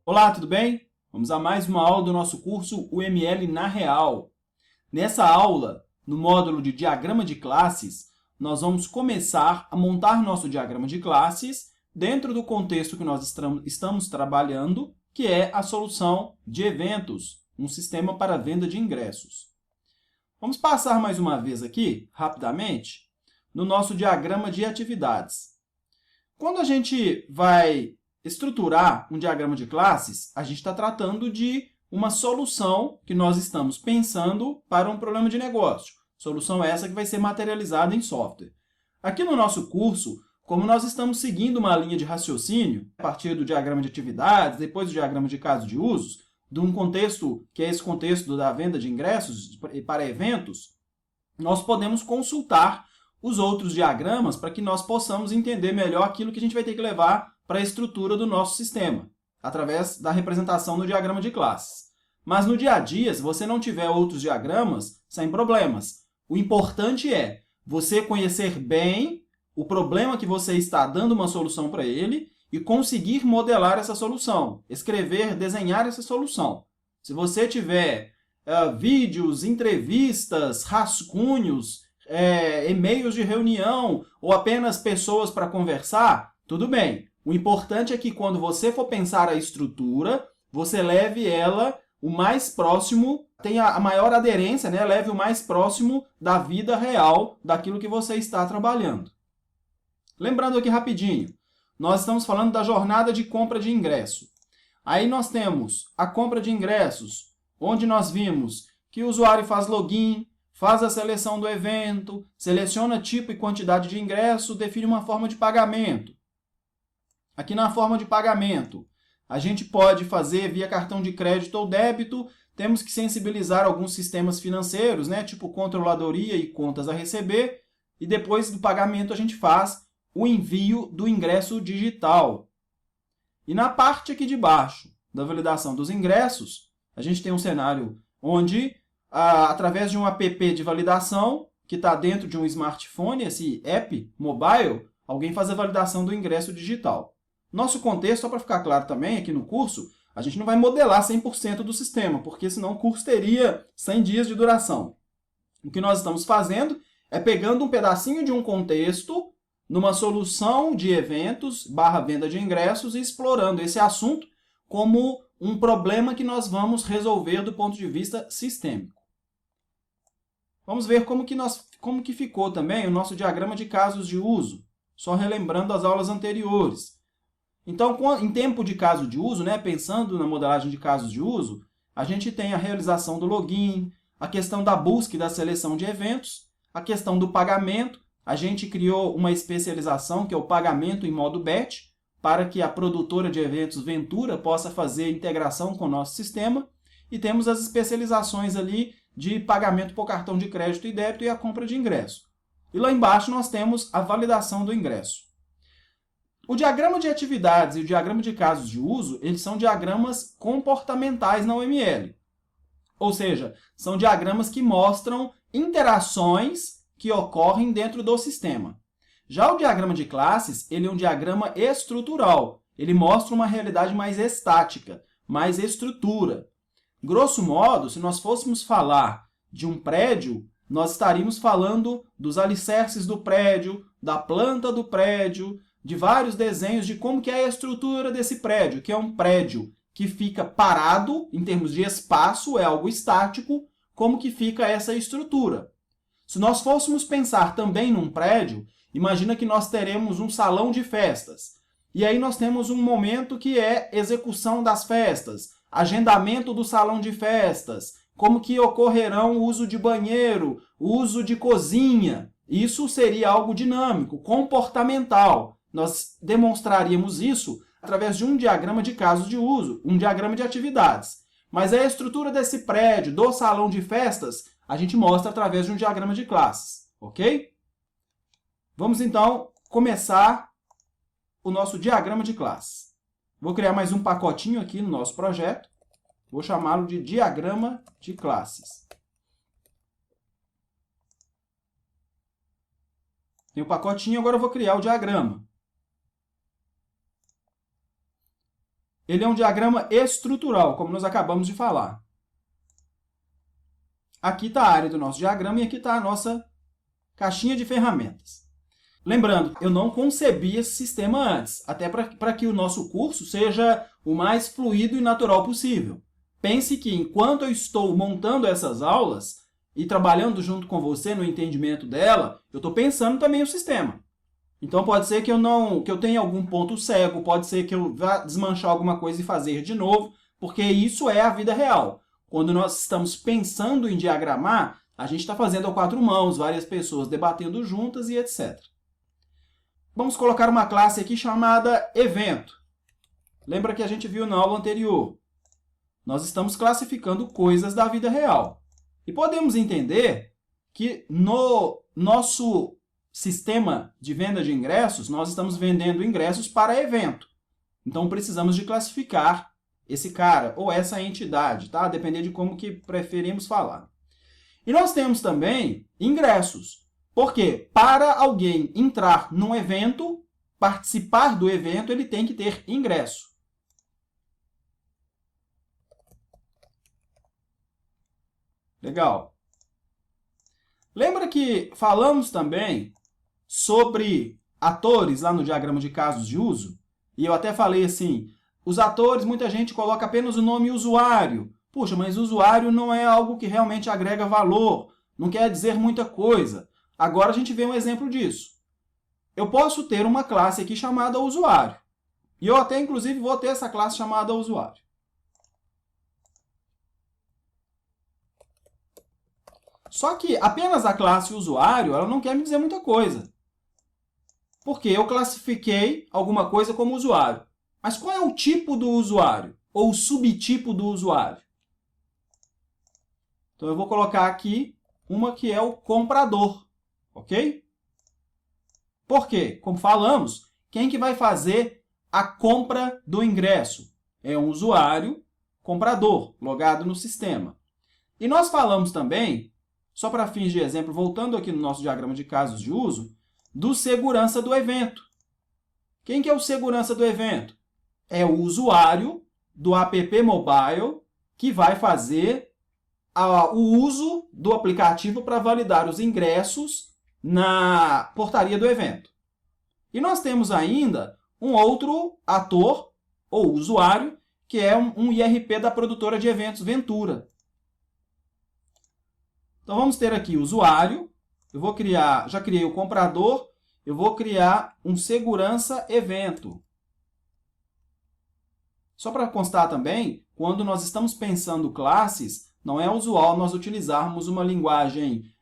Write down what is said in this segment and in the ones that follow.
Olá, tudo bem? Vamos a mais uma aula do nosso curso UML na Real. Nessa aula, no módulo de diagrama de classes, nós vamos começar a montar nosso diagrama de classes dentro do contexto que nós estamos trabalhando, que é a solução de eventos, um sistema para venda de ingressos. Vamos passar mais uma vez aqui, rapidamente, no nosso diagrama de atividades. Quando a gente vai estruturar um diagrama de classes, a gente está tratando de uma solução que nós estamos pensando para um problema de negócio. Solução essa que vai ser materializada em software. Aqui no nosso curso, como nós estamos seguindo uma linha de raciocínio, a partir do diagrama de atividades, depois do diagrama de casos de usos, de um contexto que é esse contexto da venda de ingressos para eventos, nós podemos consultar os outros diagramas para que nós possamos entender melhor aquilo que a gente vai ter que levar para a estrutura do nosso sistema, através da representação no diagrama de classes. Mas no dia a dia, se você não tiver outros diagramas, sem problemas. O importante é você conhecer bem o problema que você está dando uma solução para ele e conseguir modelar essa solução, escrever, desenhar essa solução. Se você tiver vídeos, entrevistas, rascunhos, e-mails de reunião ou apenas pessoas para conversar, tudo bem. O importante é que quando você for pensar a estrutura, você leve ela o mais próximo, tenha a maior aderência, né? Leve o mais próximo da vida real daquilo que você está trabalhando. Lembrando aqui rapidinho, nós estamos falando da jornada de compra de ingresso. Aí nós temos a compra de ingressos, onde nós vimos que o usuário faz login, faz a seleção do evento, seleciona tipo e quantidade de ingresso, define uma forma de pagamento. Aqui na forma de pagamento, a gente pode fazer via cartão de crédito ou débito, temos que sensibilizar alguns sistemas financeiros, né, tipo controladoria e contas a receber, e depois do pagamento a gente faz o envio do ingresso digital. E na parte aqui de baixo da validação dos ingressos, a gente tem um cenário onde, através de um app de validação, que está dentro de um smartphone, esse app mobile, alguém faz a validação do ingresso digital. Nosso contexto, só para ficar claro também, aqui no curso, a gente não vai modelar 100% do sistema, porque senão o curso teria 100 dias de duração. O que nós estamos fazendo é pegando um pedacinho de um contexto, numa solução de eventos, /venda de ingressos, e explorando esse assunto como um problema que nós vamos resolver do ponto de vista sistêmico. Vamos ver como que ficou também o nosso diagrama de casos de uso, só relembrando as aulas anteriores. Então, em tempo de caso de uso, né, pensando na modelagem de casos de uso, a gente tem a realização do login, a questão da busca e da seleção de eventos, a questão do pagamento. A gente criou uma especialização, que é o pagamento em modo batch, para que a produtora de eventos Ventura possa fazer integração com o nosso sistema. E temos as especializações ali de pagamento por cartão de crédito e débito e a compra de ingresso. E lá embaixo nós temos a validação do ingresso. O diagrama de atividades e o diagrama de casos de uso, eles são diagramas comportamentais na UML. Ou seja, são diagramas que mostram interações que ocorrem dentro do sistema. Já o diagrama de classes, ele é um diagrama estrutural. Ele mostra uma realidade mais estática, mais estrutura. Grosso modo, se nós fôssemos falar de um prédio, nós estaríamos falando dos alicerces do prédio, da planta do prédio, de vários desenhos de como que é a estrutura desse prédio, que é um prédio que fica parado, em termos de espaço, é algo estático, como que fica essa estrutura. Se nós fôssemos pensar também num prédio, imagina que nós teremos um salão de festas. E aí nós temos um momento que é execução das festas, agendamento do salão de festas, como que ocorrerão o uso de banheiro, o uso de cozinha. Isso seria algo dinâmico, comportamental. Nós demonstraríamos isso através de um diagrama de casos de uso, um diagrama de atividades. Mas a estrutura desse prédio, do salão de festas, a gente mostra através de um diagrama de classes, ok? Vamos, então, começar o nosso diagrama de classes. Vou criar mais um pacotinho aqui no nosso projeto. Vou chamá-lo de diagrama de classes. Tem o pacotinho, agora eu vou criar o diagrama. Ele é um diagrama estrutural, como nós acabamos de falar. Aqui está a área do nosso diagrama e aqui está a nossa caixinha de ferramentas. Lembrando, eu não concebi esse sistema antes, até para que o nosso curso seja o mais fluido e natural possível. Pense que, enquanto eu estou montando essas aulas e trabalhando junto com você no entendimento dela, eu estou pensando também o sistema. Então, pode ser que eu tenha algum ponto cego, pode ser que eu vá desmanchar alguma coisa e fazer de novo, porque isso é a vida real. Quando nós estamos pensando em diagramar, a gente está fazendo a quatro mãos, várias pessoas debatendo juntas e etc. Vamos colocar uma classe aqui chamada evento. Lembra que a gente viu na aula anterior? Nós estamos classificando coisas da vida real. E podemos entender que no nosso sistema de venda de ingressos, nós estamos vendendo ingressos para evento. Então, precisamos de classificar esse cara ou essa entidade, tá? Depender de como que preferimos falar. E nós temos também ingressos. Porque para alguém entrar num evento, participar do evento, ele tem que ter ingresso. Legal. Lembra que falamos também sobre atores lá no diagrama de casos de uso? E eu até falei assim, os atores, muita gente coloca apenas o nome usuário. Puxa, mas usuário não é algo que realmente agrega valor, não quer dizer muita coisa. Agora a gente vê um exemplo disso. Eu posso ter uma classe aqui chamada usuário. E eu até, inclusive, vou ter essa classe chamada usuário. Só que apenas a classe usuário, ela não quer me dizer muita coisa. Porque eu classifiquei alguma coisa como usuário. Mas qual é o tipo do usuário? Ou o subtipo do usuário? Então, eu vou colocar aqui uma que é o comprador. Ok? Por quê? Como falamos, quem que vai fazer a compra do ingresso? É um usuário comprador, logado no sistema. E nós falamos também, só para fins de exemplo, voltando aqui no nosso diagrama de casos de uso, do segurança do evento. Quem que é o segurança do evento? É o usuário do app mobile que vai fazer o uso do aplicativo para validar os ingressos na portaria do evento. E nós temos ainda um outro ator, ou usuário, que é um IRP da produtora de eventos Ventura. Então, vamos ter aqui o usuário, eu vou criar, já criei o comprador, eu vou criar um segurança evento. Só para constar também, quando nós estamos pensando classes, não é usual nós utilizarmos uma linguagem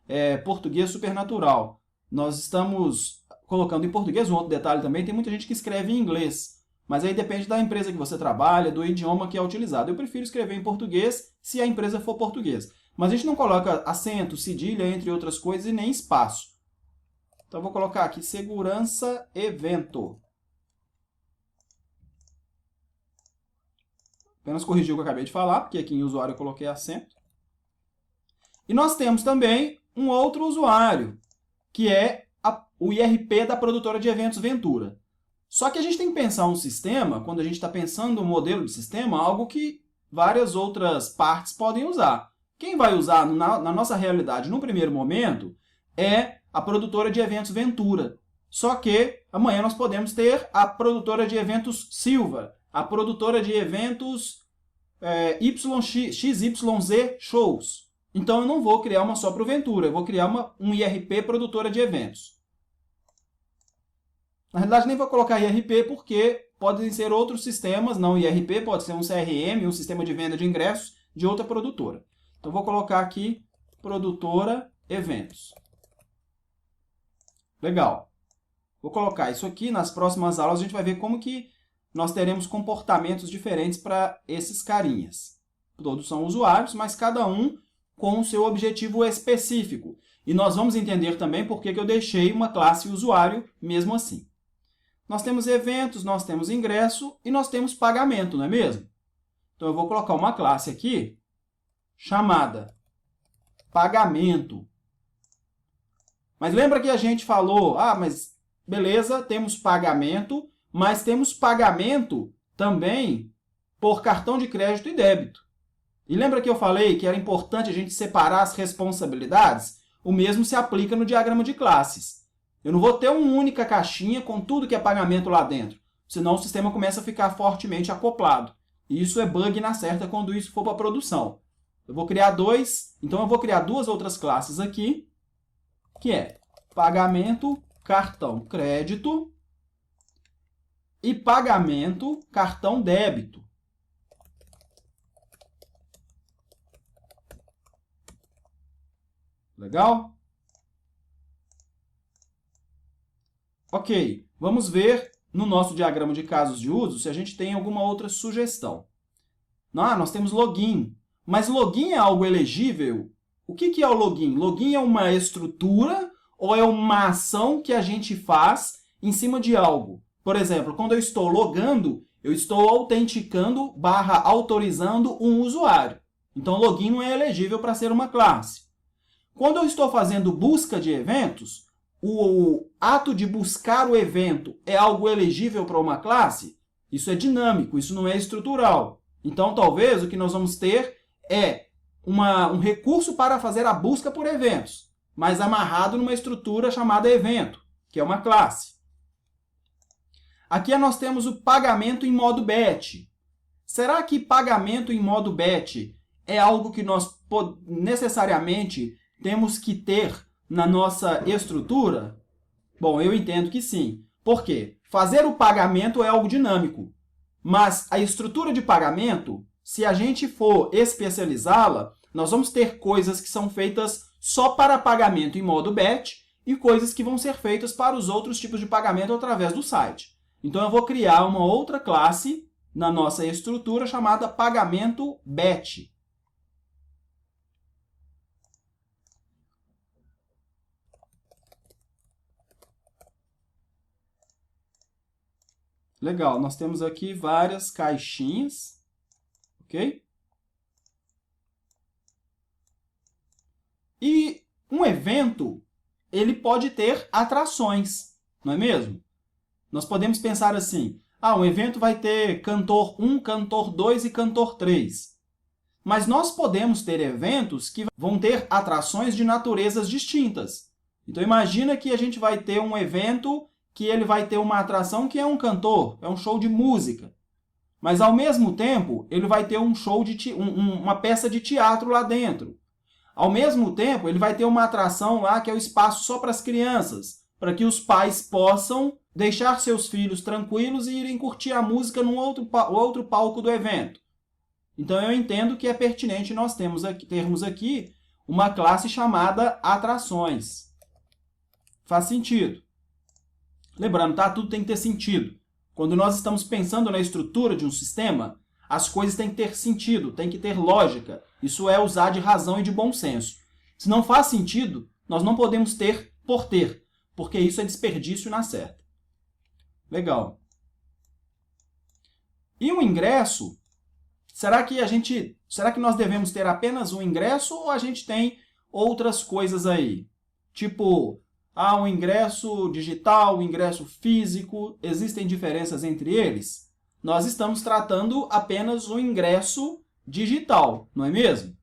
português supernatural. Nós estamos colocando em português, um outro detalhe também, tem muita gente que escreve em inglês, mas aí depende da empresa que você trabalha, do idioma que é utilizado. Eu prefiro escrever em português se a empresa for português. Mas a gente não coloca acento, cedilha, entre outras coisas, e nem espaço. Então, eu vou colocar aqui segurança evento. Apenas corrigir o que eu acabei de falar, porque aqui em usuário eu coloquei acento. E nós temos também um outro usuário, que é o IRP da produtora de eventos Ventura. Só que a gente tem que pensar um sistema, quando a gente está pensando um modelo de sistema, algo que várias outras partes podem usar. Quem vai usar na nossa realidade, no primeiro momento, é a produtora de eventos Ventura. Só que amanhã nós podemos ter a produtora de eventos Silva, a produtora de eventos XYZ Shows. Então, eu não vou criar uma só para o Ventura, eu vou criar um IRP produtora de eventos. Na realidade, nem vou colocar IRP porque podem ser outros sistemas, não IRP, pode ser um CRM, um sistema de venda de ingressos de outra produtora. Então, vou colocar aqui produtora eventos. Legal. Vou colocar isso aqui. Nas próximas aulas, a gente vai ver como que nós teremos comportamentos diferentes para esses carinhas. Todos são usuários, mas cada um com o seu objetivo específico. E nós vamos entender também por que eu deixei uma classe usuário mesmo assim. Nós temos eventos, nós temos ingresso e nós temos pagamento, não é mesmo? Então, eu vou colocar uma classe aqui chamada pagamento. Mas lembra que a gente falou, mas beleza, temos pagamento, mas temos pagamento também por cartão de crédito e débito. E lembra que eu falei que era importante a gente separar as responsabilidades? O mesmo se aplica no diagrama de classes. Eu não vou ter uma única caixinha com tudo que é pagamento lá dentro, senão o sistema começa a ficar fortemente acoplado. E isso é bug na certa quando isso for para a produção. Eu vou criar então eu vou criar duas outras classes aqui, que é pagamento cartão crédito e pagamento cartão débito. Legal? Ok, vamos ver no nosso diagrama de casos de uso se a gente tem alguma outra sugestão. Nós temos login, mas login é algo elegível? O que é o login? Login é uma estrutura ou é uma ação que a gente faz em cima de algo? Por exemplo, quando eu estou logando, eu estou autenticando / autorizando um usuário. Então, login não é elegível para ser uma classe. Quando eu estou fazendo busca de eventos, o ato de buscar o evento é algo elegível para uma classe? Isso é dinâmico, isso não é estrutural. Então, talvez o que nós vamos ter é um recurso para fazer a busca por eventos, mas amarrado numa estrutura chamada evento, que é uma classe. Aqui nós temos o pagamento em modo batch. Será que pagamento em modo batch é algo que nós necessariamente temos que ter na nossa estrutura? Bom, eu entendo que sim. Por quê? Fazer o pagamento é algo dinâmico, mas a estrutura de pagamento, se a gente for especializá-la, nós vamos ter coisas que são feitas só para pagamento em modo batch e coisas que vão ser feitas para os outros tipos de pagamento através do site. Então, eu vou criar uma outra classe na nossa estrutura chamada pagamento batch. Legal, nós temos aqui várias caixinhas, ok? E um evento, ele pode ter atrações, não é mesmo? Nós podemos pensar assim, um evento vai ter cantor 1, cantor 2 e cantor 3. Mas nós podemos ter eventos que vão ter atrações de naturezas distintas. Então, imagina que a gente vai ter um evento que ele vai ter uma atração que é um cantor, é um show de música. Mas, ao mesmo tempo, ele vai ter um show uma peça de teatro lá dentro. Ao mesmo tempo, ele vai ter uma atração lá que é o espaço só para as crianças, para que os pais possam deixar seus filhos tranquilos e irem curtir a música num outro palco do evento. Então, eu entendo que é pertinente nós termos aqui uma classe chamada atrações. Faz sentido. Lembrando, tá? Tudo tem que ter sentido. Quando nós estamos pensando na estrutura de um sistema, as coisas têm que ter sentido, têm que ter lógica. Isso é usar de razão e de bom senso. Se não faz sentido, nós não podemos ter por ter, porque isso é desperdício na certa. Legal. E um ingresso, será que nós devemos ter apenas um ingresso ou a gente tem outras coisas aí? Tipo, um ingresso digital, um ingresso físico, existem diferenças entre eles? Nós estamos tratando apenas o ingresso digital, não é mesmo?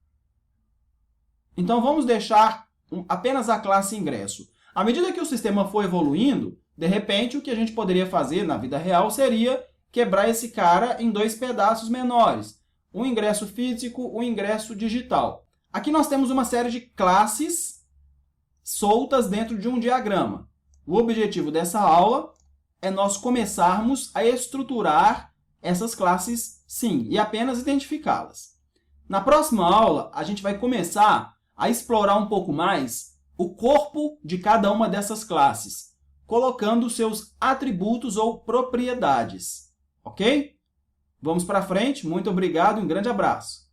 Então, vamos deixar apenas a classe ingresso. À medida que o sistema for evoluindo, de repente, o que a gente poderia fazer na vida real seria quebrar esse cara em dois pedaços menores. Um ingresso físico, um ingresso digital. Aqui nós temos uma série de classes soltas dentro de um diagrama. O objetivo dessa aula é nós começarmos a estruturar essas classes, sim, e apenas identificá-las. Na próxima aula, a gente vai começar a explorar um pouco mais o corpo de cada uma dessas classes, colocando seus atributos ou propriedades. Ok? Vamos para frente, muito obrigado e um grande abraço.